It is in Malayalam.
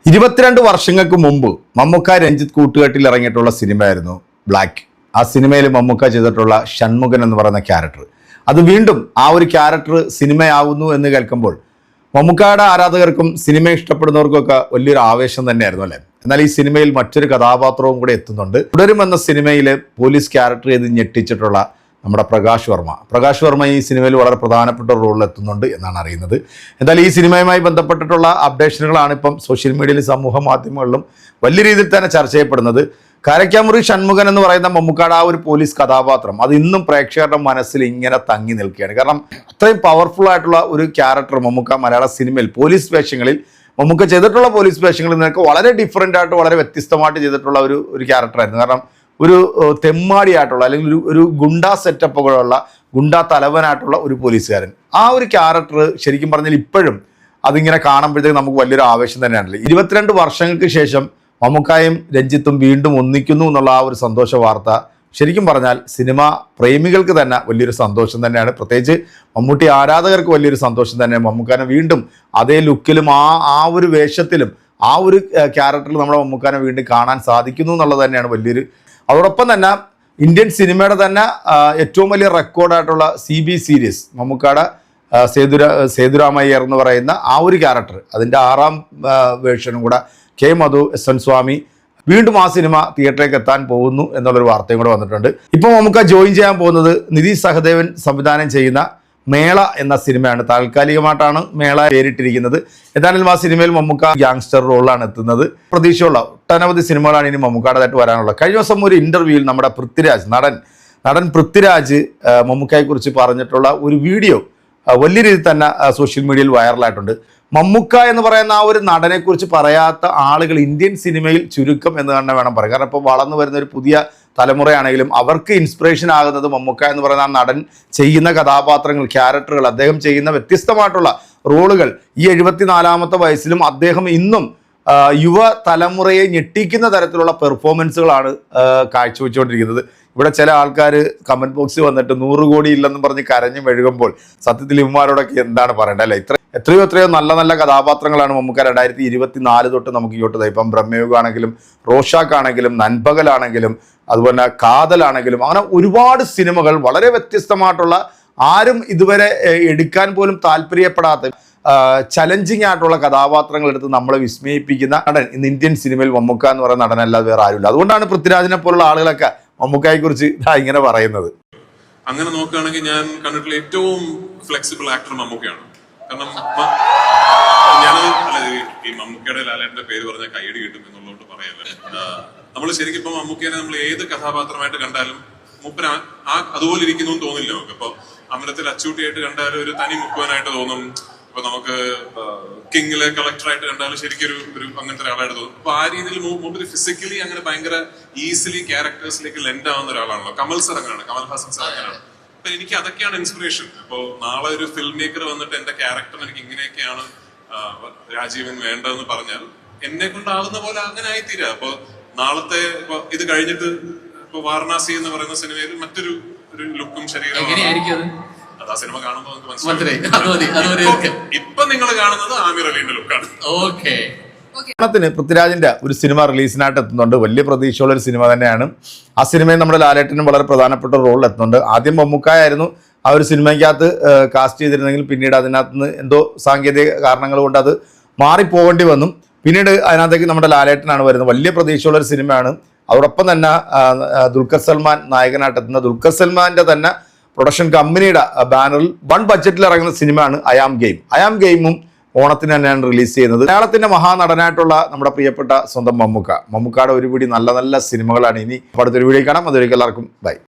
22 വർഷങ്ങൾക്ക് മുമ്പ് മമ്മൂക്ക രഞ്ജിത്ത് കൂട്ടുകെട്ടിൽ ഇറങ്ങിയിട്ടുള്ള സിനിമയായിരുന്നു ബ്ലാക്ക്. ആ സിനിമയിൽ മമ്മൂക്ക ചെയ്തിട്ടുള്ള ഷൺമുഖൻ എന്ന് പറയുന്ന ക്യാരക്ടർ, അത് വീണ്ടും ആ ഒരു ക്യാരക്ടർ സിനിമയാവുന്നു എന്ന് കേൾക്കുമ്പോൾ മമ്മൂക്കയുടെ ആരാധകർക്കും സിനിമ ഇഷ്ടപ്പെടുന്നവർക്കൊക്കെ വലിയൊരു ആവേശം തന്നെയായിരുന്നു അല്ലേ. എന്നാൽ ഈ സിനിമയിൽ മറ്റൊരു കഥാപാത്രവും കൂടെ എത്തുന്നുണ്ട്. തുടരുമെന്ന സിനിമയിലെ പോലീസ് ക്യാരക്ടർ ചെയ്ത് ഞെട്ടിച്ചിട്ടുള്ള നമ്മുടെ പ്രകാശ് വർമ്മ ഈ സിനിമയിൽ വളരെ പ്രധാനപ്പെട്ട റോളിൽ എത്തുന്നുണ്ട് എന്നാണ് അറിയുന്നത്. എന്തായാലും ഈ സിനിമയുമായി ബന്ധപ്പെട്ടിട്ടുള്ള അപ്ഡേഷനുകളാണ് ഇപ്പം സോഷ്യൽ മീഡിയയിലും സമൂഹ മാധ്യമങ്ങളിലും വലിയ രീതിയിൽ തന്നെ ചർച്ച ചെയ്യപ്പെടുന്നത്. കാരക്കാമുറി ഷൺമുഖൻ എന്ന് പറയുന്ന മമ്മൂക്കയുടെ ആ ഒരു പോലീസ് കഥാപാത്രം അത് ഇന്നും പ്രേക്ഷകരുടെ മനസ്സിൽ ഇങ്ങനെ തങ്ങി നിൽക്കുകയാണ്. കാരണം അത്രയും പവർഫുൾ ആയിട്ടുള്ള ഒരു ക്യാരക്ടർ മമ്മൂക്ക മലയാള സിനിമയിൽ പോലീസ് വേഷങ്ങളിൽ മമ്മൂക്ക ചെയ്തിട്ടുള്ള പോലീസ് വേഷങ്ങളിൽ നിന്നൊക്കെ വളരെ ഡിഫറൻ്റ് ആയിട്ട് വളരെ വ്യത്യസ്തമായിട്ട് ചെയ്തിട്ടുള്ള ഒരു ക്യാരക്ടറായിരുന്നു. കാരണം ഒരു തെമ്മാടിയായിട്ടുള്ള അല്ലെങ്കിൽ ഒരു ഗുണ്ടാ സെറ്റപ്പുകളുള്ള ഗുണ്ടാ തലവനായിട്ടുള്ള ഒരു പോലീസുകാരൻ, ആ ഒരു ക്യാരക്ടർ ശരിക്കും പറഞ്ഞാൽ ഇപ്പോഴും അതിങ്ങനെ കാണുമ്പോഴത്തേക്ക് നമുക്ക് വലിയൊരു ആവേശം തന്നെയാണല്ലോ. 22 വർഷങ്ങൾക്ക് ശേഷം മമ്മൂക്കായും രഞ്ജിത്തും വീണ്ടും ഒന്നിക്കുന്നു എന്നുള്ള ആ ഒരു സന്തോഷ വാർത്ത ശരിക്കും പറഞ്ഞാൽ സിനിമ പ്രേമികൾക്ക് തന്നെ വലിയൊരു സന്തോഷം തന്നെയാണ്. പ്രത്യേകിച്ച് മമ്മൂട്ടി ആരാധകർക്ക് വലിയൊരു സന്തോഷം തന്നെയാണ്. മമ്മൂക്കാനെ വീണ്ടും അതേ ലുക്കിലും ആ ഒരു വേഷത്തിലും ആ ഒരു ക്യാരക്ടറിൽ നമ്മുടെ മമ്മൂക്കാനെ വീണ്ടും കാണാൻ സാധിക്കുന്നു എന്നുള്ളത് തന്നെയാണ് വലിയൊരു. അതോടൊപ്പം തന്നെ ഇന്ത്യൻ സിനിമയുടെ തന്നെ ഏറ്റവും വലിയ റെക്കോർഡായിട്ടുള്ള CB സീരീസ് മമ്മൂക്കയുടെ സേതുരാമയ്യർ എന്ന് പറയുന്ന ആ ഒരു ക്യാരക്ടർ, അതിൻ്റെ 6ാം വേർഷനും കൂടെ K. മധു, SN സ്വാമി വീണ്ടും ആ സിനിമ തിയേറ്ററിലേക്ക് എത്താൻ പോകുന്നു എന്നുള്ളൊരു വാർത്തയും കൂടെ വന്നിട്ടുണ്ട്. ഇപ്പോൾ മമ്മൂക്ക ജോയിൻ ചെയ്യാൻ പോകുന്നത് നിധി സഹദേവൻ സംവിധാനം ചെയ്യുന്ന മേള എന്ന സിനിമയാണ്. താൽക്കാലികമായിട്ടാണ് മേള പേരിട്ടിരിക്കുന്നത്. എന്തായാലും ആ സിനിമയിൽ മമ്മൂക്ക ഗ്യാങ്സ്റ്റർ റോളിലാണ് എത്തുന്നത്. പ്രതീക്ഷയുള്ള ഒട്ടനവധി സിനിമകളാണ് ഇനി മമ്മൂക്കയുടേതായിട്ട് വരാനുള്ളത്. കഴിഞ്ഞ ദിവസം ഒരു ഇന്റർവ്യൂവിൽ നമ്മുടെ നടൻ പൃഥ്വിരാജ് മമ്മൂക്കയെക്കുറിച്ച് പറഞ്ഞിട്ടുള്ള ഒരു വീഡിയോ വലിയ രീതിയിൽ തന്നെ സോഷ്യൽ മീഡിയയിൽ വൈറലായിട്ടുണ്ട്. മമ്മൂക്ക എന്ന് പറയുന്ന ആ ഒരു നടനെക്കുറിച്ച് പറയാത്ത ആളുകൾ ഇന്ത്യൻ സിനിമയിൽ ചുരുക്കം എന്ന് തന്നെ വേണം പറയാം. കാരണം ഇപ്പോൾ വളർന്നു വരുന്ന ഒരു പുതിയ തലമുറയാണെങ്കിലും അവർക്ക് ഇൻസ്പിറേഷൻ ആകുന്നത് മമ്മൂക്ക എന്ന് പറയുന്ന ആ നടൻ ചെയ്യുന്ന കഥാപാത്രങ്ങൾ, ക്യാരക്ടറുകൾ, അദ്ദേഹം ചെയ്യുന്ന വ്യത്യസ്തമായിട്ടുള്ള റോളുകൾ. ഈ 74ാമത്തെ വയസ്സിലും അദ്ദേഹം ഇന്നും യുവ തലമുറയെ ഞെട്ടിക്കുന്ന തരത്തിലുള്ള പെർഫോമൻസുകളാണ് കാഴ്ചവെച്ചുകൊണ്ടിരിക്കുന്നത്. ഇവിടെ ചില ആൾക്കാർ കമന്റ് ബോക്സിൽ വന്നിട്ട് 100 കോടി ഇല്ലെന്നും പറഞ്ഞ് കരഞ്ഞു മെഴുകുമ്പോൾ സത്യത്തിൽ ഇവന്മാരോടൊക്കെ എന്താണ് പറയേണ്ടത് അല്ലേ. എത്രയോ നല്ല കഥാപാത്രങ്ങളാണ് മമ്മൂക്ക 2024 തൊട്ട് നമുക്ക് ഇങ്ങോട്ട്. ഇപ്പം ബ്രഹ്മയുഗാണെങ്കിലും റോഷാക്കാണെങ്കിലും നൻപകലാണെങ്കിലും അതുപോലെ കാതലാണെങ്കിലും അങ്ങനെ ഒരുപാട് സിനിമകൾ വളരെ വ്യത്യസ്തമായിട്ടുള്ള, ആരും ഇതുവരെ എടുക്കാൻ പോലും താല്പര്യപ്പെടാത്ത ചലഞ്ചിങ് ആയിട്ടുള്ള കഥാപാത്രങ്ങൾ എടുത്ത് നമ്മളെ വിസ്മയിപ്പിക്കുന്ന നടൻ ഇന്ന് ഇന്ത്യൻ സിനിമയിൽ മമ്മൂക്ക എന്ന് പറയുന്ന നടനല്ലാതെ വേറെ ആരുമില്ല. അതുകൊണ്ടാണ് പൃഥ്വിരാജിനെ പോലുള്ള ആളുകളൊക്കെ മമ്മൂക്കയെ കുറിച്ച് ഇങ്ങനെ പറയുന്നത്. അങ്ങനെ നോക്കുകയാണെങ്കിൽ ഞാൻ കണ്ടിട്ടുള്ള ഏറ്റവും ഫ്ലെക്സിബിൾ ആക്ടർ മമ്മൂക്കയാണ്. കാരണം ഈ മമ്മൂക്കയുടെ ലാലേട്ടന്റെ പേര് പറഞ്ഞാൽ കൈയടി കിട്ടും എന്നുള്ളതുകൊണ്ട് പറയല്ലേ. നമ്മൾ ശരിക്കും ഇപ്പൊ മമ്മൂക്കയെ നമ്മൾ ഏത് കഥാപാത്രമായിട്ട് കണ്ടാലും മൂപ്പര അതുപോലെ ഇരിക്കുന്നു എന്ന് തോന്നില്ല നമുക്ക്. ഇപ്പൊ അമരത്തിൽ അച്ചൂട്ടിയായിട്ട് കണ്ടാലും ഒരു തനി മുക്കുവാനായിട്ട് തോന്നും. ഇപ്പൊ നമുക്ക് കിങ്ങിലെ കളക്ടറായിട്ട് കണ്ടാലും ശരിക്കും ഒരു അങ്ങനത്തെ ഒരാളായിട്ട് തോന്നും. അപ്പൊ ആ രീതിയിൽ മൂപ്പര് ഫിസിക്കലി അങ്ങനെ ഭയങ്കര ഈസിലി ക്യാരക്ടേഴ്സിലേക്ക് ലെൻഡ് ആവുന്ന ഒരാളാണല്ലോ. കമൽഹാസൻ സാർ അങ്ങനെയാണ്. അപ്പൊ എനിക്ക് അതൊക്കെയാണ് ഇൻസ്പിറേഷൻ. ഇപ്പൊ നാളെ ഒരു ഫിലിം മേക്കർ വന്നിട്ട് എന്റെ ക്യാരക്ടർ എനിക്ക് ഇങ്ങനെയൊക്കെയാണ് രാജീവൻ വേണ്ടതെന്ന് പറഞ്ഞാൽ എന്നെ കൊണ്ടാവുന്ന പോലെ അങ്ങനെ ആയിത്തീരാ. അപ്പൊ നാളത്തെ ഇത് കഴിഞ്ഞിട്ട് ഇപ്പൊ വാരണാസി എന്ന് പറയുന്ന സിനിമയിൽ മറ്റൊരു ലുക്കും ശരീരവും അത് ആ സിനിമ കാണുമ്പോൾ നമുക്ക് മനസ്സിലായി. ഇപ്പൊ നിങ്ങൾ കാണുന്നത് ആമിർ അലിന്റെ ലുക്കാണ്. ഓണത്തിന് പൃഥ്വിരാജിന്റെ ഒരു സിനിമ റിലീസിനായിട്ട് എത്തുന്നുണ്ട്. വലിയ പ്രതീക്ഷയുള്ള ഒരു സിനിമ തന്നെയാണ്. ആ സിനിമയിൽ നമ്മുടെ ലാലേട്ടനും വളരെ പ്രധാനപ്പെട്ട റോളിൽ എത്തുന്നുണ്ട്. ആദ്യം മമ്മൂക്കായായിരുന്നു ആ ഒരു സിനിമയ്ക്കകത്ത് കാസ്റ്റ് ചെയ്തിരുന്നെങ്കിൽ പിന്നീട് അതിനകത്ത് നിന്ന് എന്തോ സാങ്കേതിക കാരണങ്ങൾ കൊണ്ട് അത് മാറിപ്പോകേണ്ടി വന്നു. പിന്നീട് അതിനകത്തേക്ക് നമ്മുടെ ലാലേട്ടനാണ് വരുന്നത്. വലിയ പ്രതീക്ഷയുള്ള ഒരു സിനിമയാണ്. അതോടൊപ്പം തന്നെ ദുൽഖർ സൽമാൻ നായകനായിട്ട് എത്തുന്ന ദുൽഖർ സൽമാന്റെ തന്നെ പ്രൊഡക്ഷൻ കമ്പനിയുടെ ബാനറിൽ വൺ ബഡ്ജറ്റിൽ ഇറങ്ങുന്ന സിനിമയാണ് അയാം ഗെയിമും ഓണത്തിന് തന്നെയാണ് റിലീസ് ചെയ്യുന്നത്. മലയാളത്തിന്റെ മഹാനടനായിട്ടുള്ള നമ്മുടെ പ്രിയപ്പെട്ട സ്വന്തം മമ്മൂക്കയുടെ ഒരുപിടി നല്ല സിനിമകളാണ് ഇനി അടുത്തൊരു വീഡിയോ കാണാം. അതുവരെയ്ക്കും എല്ലാവർക്കും ബൈ.